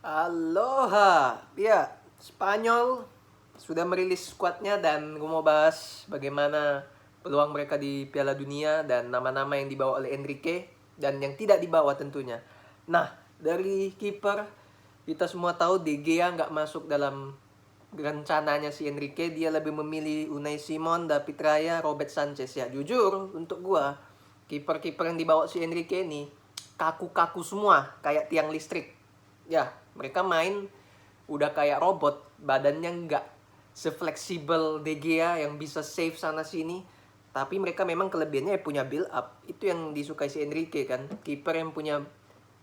Aloha. Ya, Spanyol sudah merilis skuadnya dan gue mau bahas bagaimana peluang mereka di Piala Dunia dan nama-nama yang dibawa oleh Enrique dan yang tidak dibawa tentunya. Nah, dari kiper kita semua tahu De Gea nggak masuk dalam rencananya si Enrique. Dia lebih memilih Unai Simon, David Raya, Robert Sanchez. Ya, jujur untuk gua kiper-kiper yang dibawa si Enrique ini kaku-kaku semua kayak tiang listrik. Ya, mereka main udah kayak robot, badannya nggak sefleksibel De Gea yang bisa save sana sini. Tapi mereka memang kelebihannya punya build up. Itu yang disukai si Enrique kan. Kiper yang punya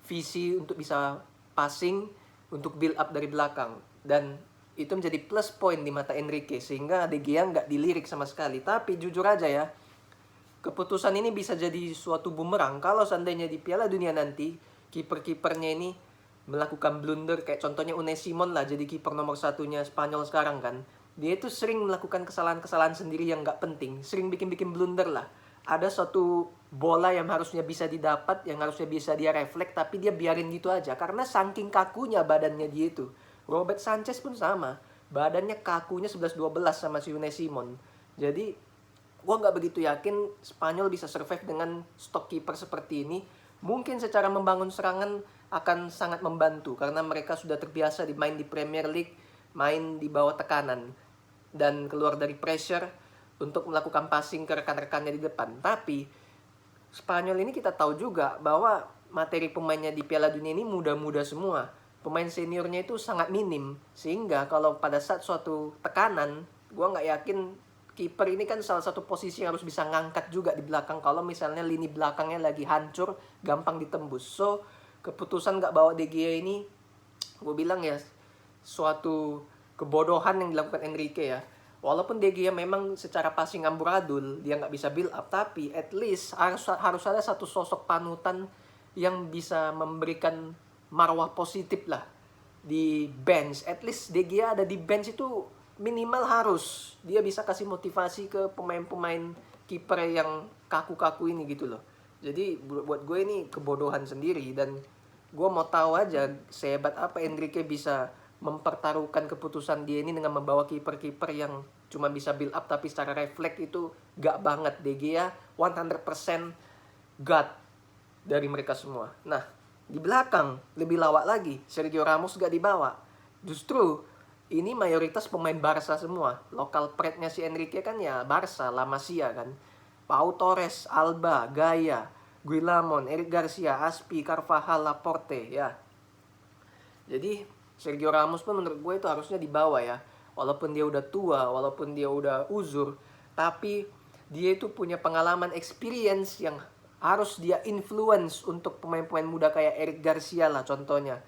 visi untuk bisa passing, untuk build up dari belakang. Dan itu menjadi plus point di mata Enrique. Sehingga De Gea nggak dilirik sama sekali. Tapi jujur aja ya, keputusan ini bisa jadi suatu bumerang kalau seandainya di Piala Dunia nanti kiper-kipernya ini melakukan blunder, kayak contohnya Unai Simon lah jadi kiper nomor satunya Spanyol sekarang kan. Dia itu sering melakukan kesalahan-kesalahan sendiri yang nggak penting, sering bikin-bikin blunder lah. Ada suatu bola yang harusnya bisa didapat, yang harusnya bisa dia refleks, tapi dia biarin gitu aja karena saking kakunya badannya dia itu. Robert Sanchez pun sama, badannya kakunya 11-12 sama si Unai Simon. Jadi gue nggak begitu yakin Spanyol bisa survive dengan stok kiper seperti ini. Mungkin secara membangun serangan akan sangat membantu karena mereka sudah terbiasa main di Premier League, main di bawah tekanan dan keluar dari pressure untuk melakukan passing ke rekan-rekannya di depan. Tapi Spanyol ini kita tahu juga bahwa materi pemainnya di Piala Dunia ini muda-muda semua. Pemain seniornya itu sangat minim. Sehingga kalau pada saat suatu tekanan, gue nggak yakin kiper ini kan salah satu posisi yang harus bisa ngangkat juga di belakang. Kalau misalnya lini belakangnya lagi hancur, gampang ditembus. So, keputusan nggak bawa De Gea ini, gue bilang ya, suatu kebodohan yang dilakukan Enrique ya. Walaupun De Gea memang secara passing amburadul, dia nggak bisa build up, tapi at least harus ada satu sosok panutan yang bisa memberikan marwah positif lah di bench. At least De Gea ada di bench itu minimal harus dia bisa kasih motivasi ke pemain-pemain kiper yang kaku-kaku ini gitu loh. Jadi buat gue ini kebodohan sendiri dan gue mau tahu aja sehebat apa Enrique bisa mempertaruhkan keputusan dia ini dengan membawa kiper-kiper yang cuma bisa build up tapi secara refleks itu gak banget. De Gea 100% God dari mereka semua. Nah, di belakang lebih lawak lagi, Sergio Ramos gak dibawa. Justru ini mayoritas pemain Barca semua. Lokal pride-nya si Enrique kan ya Barca, La Masia kan. Pau Torres, Alba, Gaya, Guillamon, Eric Garcia, Aspi, Carvajal, Laporte ya. Jadi Sergio Ramos pun menurut gue itu harusnya dibawa ya. Walaupun dia udah tua, walaupun dia udah uzur, tapi dia itu punya pengalaman experience yang harus dia influence untuk pemain-pemain muda kayak Eric Garcia lah contohnya.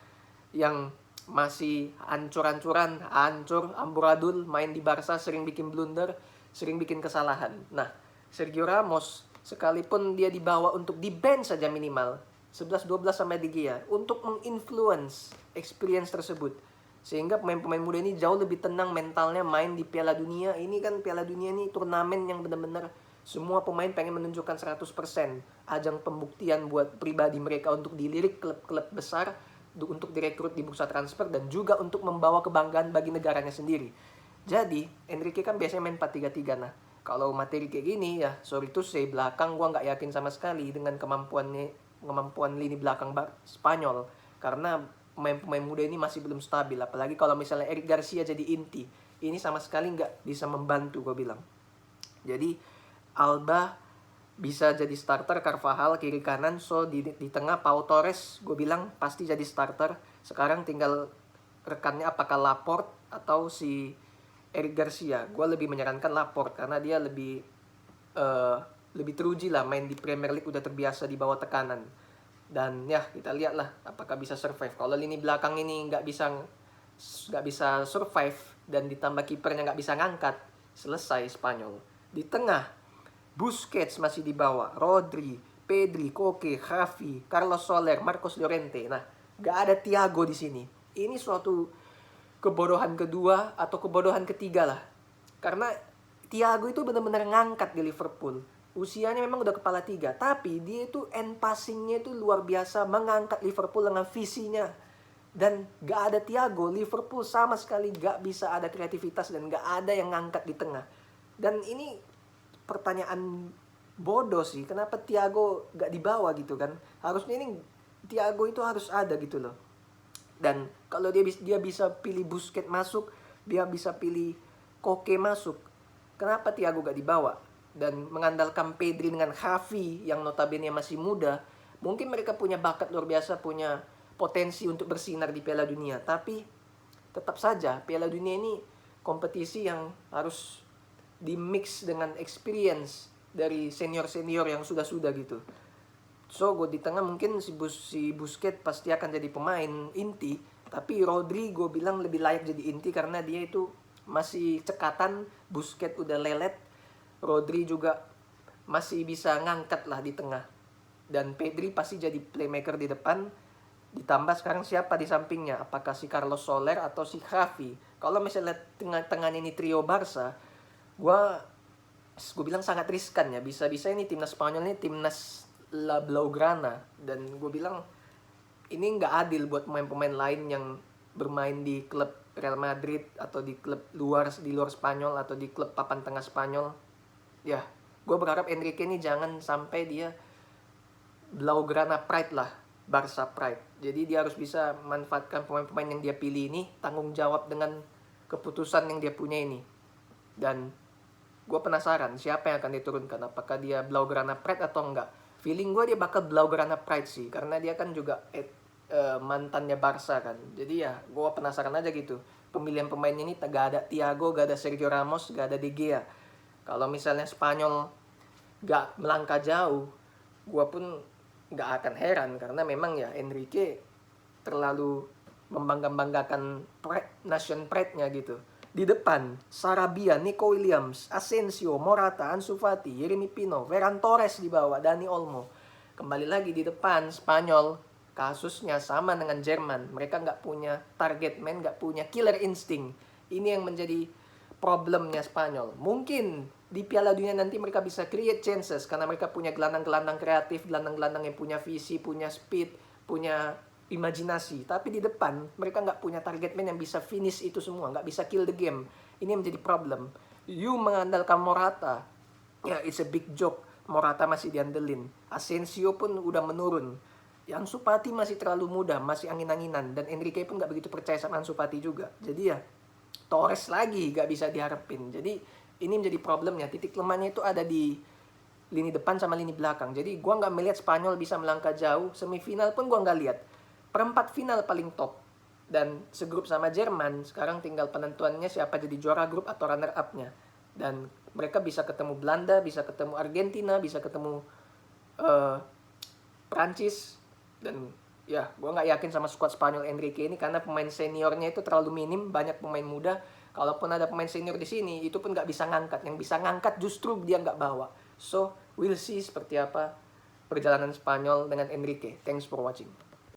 Yang masih hancur-hancuran, hancur, amburadul, main di Barca sering bikin blunder, sering bikin kesalahan. Nah, Sergio Ramos sekalipun dia dibawa untuk di bench saja minimal 11-12 sama De Gea untuk menginfluence experience tersebut. Sehingga pemain-pemain muda ini jauh lebih tenang mentalnya main di Piala Dunia. Ini kan Piala Dunia ini turnamen yang benar-benar semua pemain pengen menunjukkan 100%. Ajang pembuktian buat pribadi mereka untuk dilirik klub-klub besar, untuk direkrut di bursa transfer, dan juga untuk membawa kebanggaan bagi negaranya sendiri. Jadi, Enrique kan biasanya main 4-3-3. Nah, kalau materi kayak gini ya, sorry to say, belakang gue nggak yakin sama sekali dengan kemampuan lini belakang Spanyol. Karena pemain-pemain muda ini masih belum stabil. Apalagi kalau misalnya Eric Garcia jadi inti. Ini sama sekali nggak bisa membantu gue bilang. Jadi Alba bisa jadi starter, Carvajal kiri kanan. So di tengah Pau Torres gue bilang pasti jadi starter. Sekarang tinggal rekannya apakah Laporte atau si Eric Garcia. Gue lebih menyarankan Laporte karena dia lebih teruji lah main di Premier League, udah terbiasa di bawah tekanan. Dan ya kita lihatlah apakah bisa survive. Kalau lini belakang ini nggak bisa survive dan ditambah kipernya nggak bisa ngangkat, selesai Spanyol. Di tengah Busquets masih di bawah, Rodri, Pedri, Koke, Xavi, Carlos Soler, Marcos Llorente. Nah, nggak ada Thiago di sini. Ini suatu kebodohan kedua atau kebodohan ketiga lah. Karena Thiago itu benar-benar ngangkat di Liverpool. Usianya memang udah kepala 3, tapi dia itu end passingnya itu luar biasa, mengangkat Liverpool dengan visinya. Dan gak ada Thiago, Liverpool sama sekali gak bisa ada kreativitas dan gak ada yang ngangkat di tengah. Dan ini pertanyaan bodoh sih, kenapa Thiago gak dibawa gitu kan? Harusnya ini Thiago itu harus ada gitu loh. Dan kalau dia bisa pilih Busquets masuk, dia bisa pilih Koke masuk, kenapa Thiago gak dibawa? Dan mengandalkan Pedri dengan Xavi yang notabene masih muda, mungkin mereka punya bakat luar biasa, punya potensi untuk bersinar di Piala Dunia. Tapi tetap saja Piala Dunia ini kompetisi yang harus di-mix dengan experience dari senior-senior yang sudah-sudah gitu. So, gue di tengah mungkin si Busquets pasti akan jadi pemain inti. Tapi Rodri gue bilang lebih layak jadi inti karena dia itu masih cekatan. Busquets udah lelet. Rodri juga masih bisa ngangkat lah di tengah. Dan Pedri pasti jadi playmaker di depan. Ditambah sekarang siapa di sampingnya? Apakah si Carlos Soler atau si Xavi? Kalau misalnya tengah-tengah ini trio Barca, gue bilang sangat riskan ya. Bisa-bisa ini timnas Spanyol ini timnas La Blaugrana. Dan gue bilang ini nggak adil buat pemain-pemain lain yang bermain di klub Real Madrid atau di klub di luar Spanyol atau di klub papan tengah Spanyol. Ya, gue berharap Enrique ini jangan sampai dia Blaugrana pride lah, Barca pride. Jadi dia harus bisa manfaatkan pemain-pemain yang dia pilih ini, tanggung jawab dengan keputusan yang dia punya ini. Dan gue penasaran siapa yang akan diturunkan, apakah dia Blaugrana pride atau enggak. Feeling gue dia bakal Blaugrana pride sih, karena dia kan juga mantannya Barca kan. Jadi ya gue penasaran aja gitu, pemilihan pemain ini gak ada Thiago, gak ada Sergio Ramos, gak ada De Gea. Kalau misalnya Spanyol gak melangkah jauh, gue pun gak akan heran, karena memang ya Enrique terlalu membanggakan nation pride-nya gitu. Di depan, Sarabia, Nico Williams, Asensio, Morata, Ansu Fati, Yeremy Pino, Ferran Torres di bawah, Dani Olmo. Kembali lagi di depan, Spanyol, kasusnya sama dengan Jerman. Mereka nggak punya target man, nggak punya killer instinct. Ini yang menjadi problemnya Spanyol. Mungkin di Piala Dunia nanti mereka bisa create chances karena mereka punya gelandang-gelandang kreatif, gelandang-gelandang yang punya visi, punya speed, punya imajinasi. Tapi di depan mereka nggak punya target man yang bisa finish itu semua, nggak bisa kill the game. Ini yang menjadi problem. You mengandalkan Morata, ya it's a big joke. Morata masih diandelin. Asensio pun udah menurun. Ansu Fati masih terlalu muda, masih angin-anginan. Dan Enrique pun nggak begitu percaya sama Ansu Fati juga. Jadi ya Torres lagi gak bisa diharapin. Jadi ini menjadi problemnya. Titik lemahnya itu ada di lini depan sama lini belakang. Jadi gue gak melihat Spanyol bisa melangkah jauh. Semifinal pun gue gak lihat. Perempat final paling top. Dan segrup sama Jerman. Sekarang tinggal penentuannya siapa jadi juara grup atau runner up-nya. Dan mereka bisa ketemu Belanda, bisa ketemu Argentina, bisa ketemu Prancis. Dan ya, gue gak yakin sama skuad Spanyol Enrique ini karena pemain seniornya itu terlalu minim, banyak pemain muda. Kalaupun ada pemain senior di sini, itu pun gak bisa ngangkat. Yang bisa ngangkat justru dia gak bawa. So, we'll see seperti apa perjalanan Spanyol dengan Enrique. Thanks for watching.